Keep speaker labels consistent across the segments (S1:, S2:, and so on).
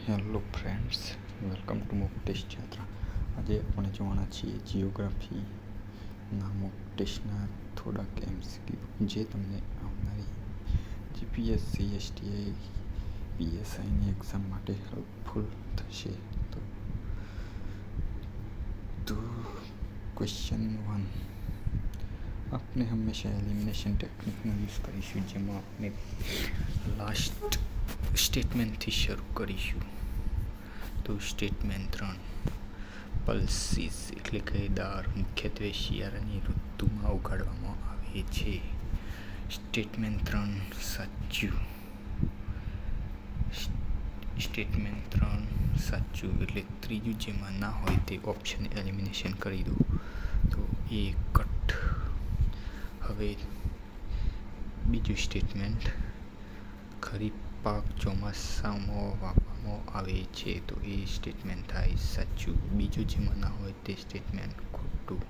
S1: Hello friends, welcome to mock test યાત્રા. આજે આપણે જોવાના છીએ જિયોગ્રાફીના મોક ટેસ્ટના થોડાક એમસીક્યુ જે તમને આવનારી જીપીએસસી, એસટીઆઈ, પીએસઆઈની એક્ઝામ માટે હેલ્પફુલ થશે. તો ક્વેશ્ચન 1, આપણે હંમેશા એલિમિનેશન ટેકનિકનો યુઝ કરીશું, જેમાં આપણે લાસ્ટ સ્ટેટમેન્ટથી શરૂ કરીશું. તો સ્ટેટમેન્ટ 3, પલ્સીસ એટલે કે દાળ મુખ્યત્વે શિયાળાની ઋતુમાં ઉગાડવામાં આવે છે. સ્ટેટમેન્ટ 3 સાચું. સ્ટેટમેન્ટ 3 સાચું એટલે ત્રીજું જેમાં ના હોય તે ઓપ્શન એલિમિનેશન કરી દો. તો એ કટ. હવે બીજું સ્ટેટમેન્ટ, ખરીફ પાક ચોમાસામાં વાવવામાં આવે છે. તો એ સ્ટેટમેન્ટ થાય સાચું. બીજું જેમાં ના હોય તે સ્ટેટમેન્ટ ખોટું,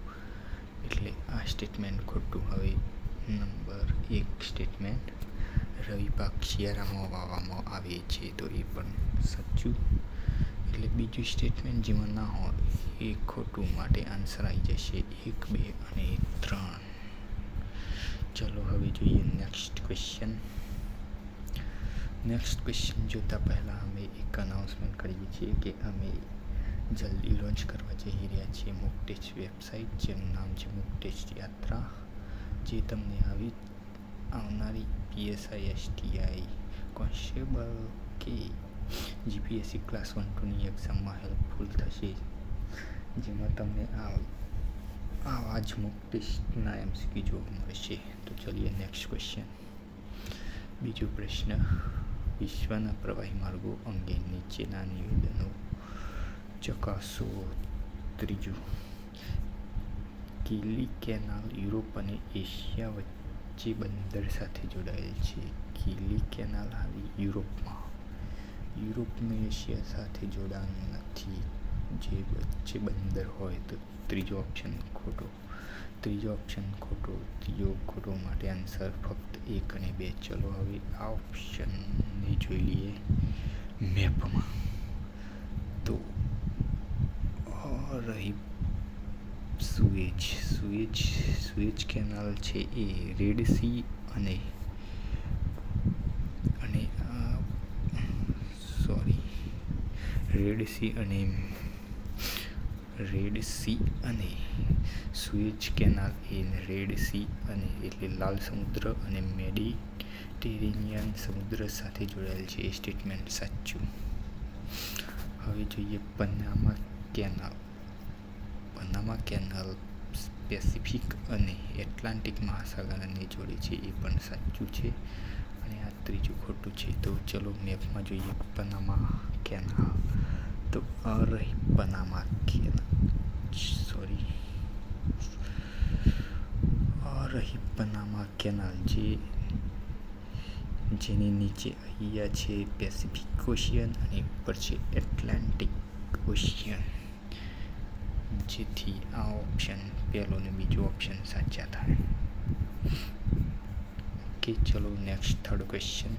S1: એટલે આ સ્ટેટમેન્ટ ખોટું. હવે નંબર 1 સ્ટેટમેન્ટ, રવિ પાક શિયાળામાં વાવવામાં આવે છે. તો એ પણ સાચું, એટલે બીજું સ્ટેટમેન્ટ જેમાં ના હોય એ ખોટું, માટે આન્સર આવી જશે 1, 2 અને 3. ચલો હવે જોઈએ નેક્સ્ટ ક્વેશ્ચન. નેક્સ્ટ ક્વેશ્ચન જોતા પહેલાં અમે એક અનાઉન્સમેન્ટ કરીએ છીએ કે અમે જલ્દી લોન્ચ કરવા જઈ રહ્યા છીએ મોક ટેસ્ટ વેબસાઇટ, જેનું નામ છે મોક ટેસ્ટ યાત્રા, જે તમને આવનારી પીએસઆઈ, એસટીઆઈ, કોન્સ્ટેબલ કે જીપીએસસી ક્લાસ 1-2ની એક્ઝામમાં હેલ્પફુલ થશે. જેમાં તમને આવા જ મોક ટેસ્ટના એમસીક્યુ જોવા મળશે. તો ચલીએ નેક્સ્ટ ક્વેશ્ચન. બીજો પ્રશ્ન, વિશ્વના પ્રવાહી માર્ગો અંગે નીચેના નિવેદનો ચકાસો. ત્રીજું, કીલી કેનાલ યુરોપ અને એશિયા વચ્ચે બંદર સાથે જોડાયેલ છે. કીલી કેનાલ હાલ યુરોપ અને એશિયા સાથે જોડાણ નથી, જે વચ્ચે બંદર હોય. તો ત્રીજો ઓપ્શન ખોટો. ત્રીજો ઓપ્શન ખોટો. ત્રીજો ખોટો, માટે આન્સર ફક્ત 1 અને 2. ચલો હવે આ ઓપ્શનને જોઈ લઈએ મેપમાં. તો રહી સુએજ કેનાલ છે એ રેડ સી અને સુએજ કેનાલ એ રેડ સી અને એટલે લાલ સમુદ્ર અને મેડિટેરેનિયન સમુદ્ર સાથે જોડાયેલ છે. એ સ્ટેટમેન્ટ સાચું. હવે જોઈએ Panama canal. Panama canal Pacific અને એટલાન્ટિક મહાસાગરને જોડે છે. એ પણ સાચું છે, અને આ ત્રીજું ખોટું છે. તો ચલો મેપમાં જોઈએ પનામા કેનાલ. તો આ રહી પનામા કેનાલ, જેની નીચે અહીંયા છે પેસિફિક ઓશિયન અને ઉપર છે એટલાન્ટિક ઓશિયન, જેથી આ ઓપ્શન પહેલો અને બીજો ઓપ્શન સાચા થાય. ઓકે, ચલો નેક્સ્ટ થર્ડ ક્વેશ્ચન.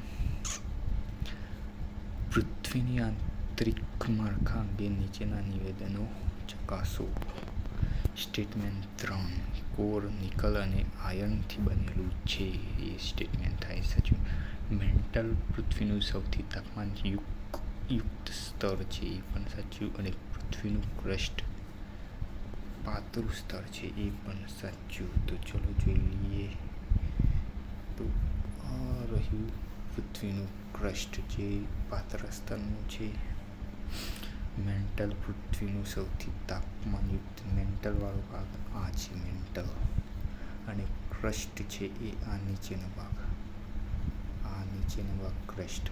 S1: પૃથ્વીની આંતરિક માળખા અંગે નીચેના નિવેદનો ચકાસો. સ્ટેટમેન્ટ 3, કોર નિકલ અને આયર્નથી બનેલું છે. એ સ્ટેટમેન્ટ થાય સાચું. મેન્ટલ પૃથ્વીનું સૌથી તાપમાનયુક્ત સ્તર છે. એ પણ સાચું. અને પૃથ્વીનું ક્રસ્ટ પાતળું સ્તર છે. એ પણ સાચું. તો ચલો જોઈ લઈએ. તો આ રહ્યું પૃથ્વીનું ક્રસ્ટ, જે પાતળા સ્તરનું છે. મેન્ટલ પૃથ્વીનું સૌથી તાપમાનયુક્ત મેન્ટલવાળો ભાગ આ છે મેન્ટલ, અને ક્રસ્ટ છે એ આ નીચેનો ભાગ ક્રસ્ટ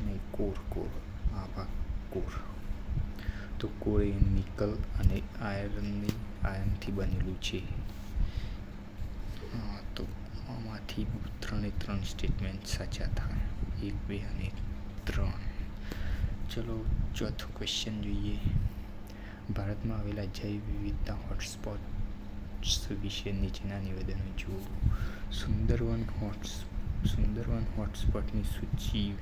S1: નહીં, કોર. આ ભાગ કોર. તો કોર એ નિકલ અને આયર્નથી બનેલું છે. તો આમાંથી 3 સ્ટેટમેન્ટ સાચા થાય, 1, 2 અને 3. ચલો ચોથો ક્વેશ્ચન જોઈએ. ભારતમાં આવેલા જૈવ વિવિધતા હોટસ્પોટ્સ વિશે નીચેના નિવેદનો જુઓ. સુંદરવન હોટસ્પોટની સૂચિ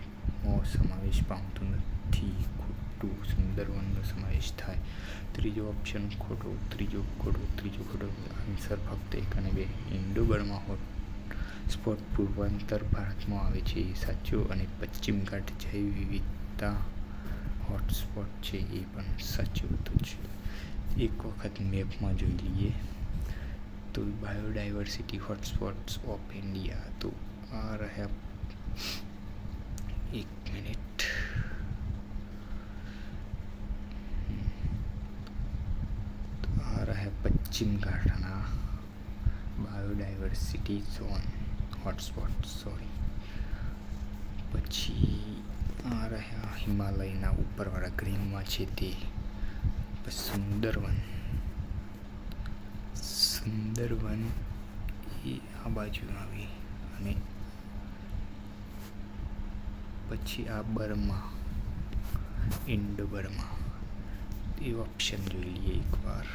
S1: સમાવેશ પામતું નથી. ખોટું. સુંદરવનનો સમાવેશ થાય. ત્રીજો ઓપ્શન ખોટો. ત્રીજો ખોટો. આન્સર ફક્ત 1 અને 2. ઇન્ડો બર્મા હોટ સ્પોટ પૂર્વાંતર ભારતમાં આવે છે, એ સાચું. અને પશ્ચિમ ઘાટ જૈવ વિવિધતા હોટસ્પોટ છે, એ પણ સાચું હતું છે. એક વખત મેપમાં જોઈ લઈએ તો બાયોડાયવર્સિટી હોટસ્પોટ્સ ઓફ ઇન્ડિયા. તો આ રહ્યા, 1 મિનિટ. તો આ રહ્યા પશ્ચિમ ઘાટના બાયોડાયવર્સિટી ઝોન હોટસ્પોટ. પછી આ રહ્યા હિમાલયના ઉપરવાળા ગ્રીનમાં છે તે સુંદરવન એ આ બાજુ આવી. અને પછી આ બર્મા, ઇન્ડો બર્મા, એ ઓપ્શન જોઈ લઈએ એકવાર.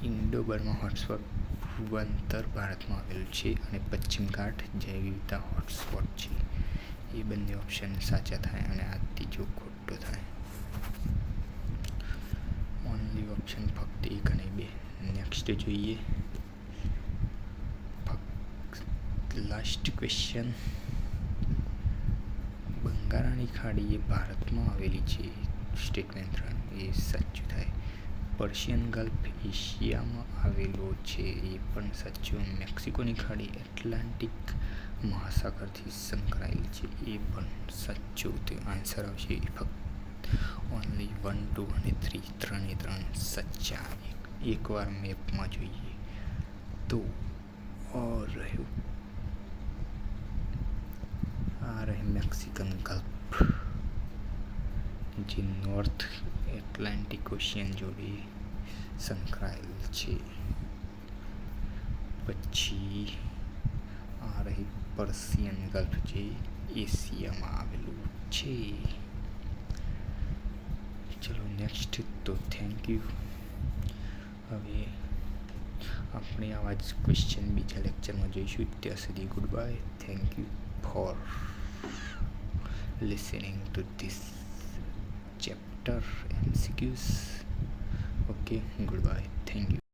S1: ઇન્ડો બર્મા હોટસ્પોટ પૂર્વાંતર ભારતમાં આવેલું છે અને પશ્ચિમ ઘાટ જૈવ વિવિધતા હોટસ્પોટ છે. એ બંને ઓપ્શન સાચા થાય અને આ ત્રીજો ખોટો થાય. ઓનલી ઓપ્શન ફક્ત 1 અને 2. નેક્સ્ટ જોઈએ. Last question. બંગાળની ખાડી એ ભારતમાં આવેલી છે. સ્ટેટમેન્ટ 3 એ સાચું થાય. પર્શિયન ગલ્ફ એશિયામાં આવેલો છે, એ પણ સાચું. મેક્સિકોની ખાડી એટલાન્ટિક મહાસાગરથી સંકળાયેલી છે, એ પણ સાચું. તો આન્સર આવશે ફક્ત ઓનલી 1, 2 અને 3. 3 સાચા. એકવાર મેપમાં જોઈએ તો આ રહે મેક્સિકન ગલ્ફ, જે નોર્થ એટલાન્ટિક ઓશિયન જોડે સંકળાયેલ છે. પછી આ રહી પર્શિયન ગલ્ફ, જે એશિયામાં આવેલું છે. ચલો નેક્સ્ટ. તો થેન્ક યુ. હવે આપણે આવા જ ક્વેશ્ચન બીજા લેક્ચરમાં જોઈશું. ત્યાં સુધી good bye. Thank you for listening to this chapter MCQs. Okay, goodbye. Thank you.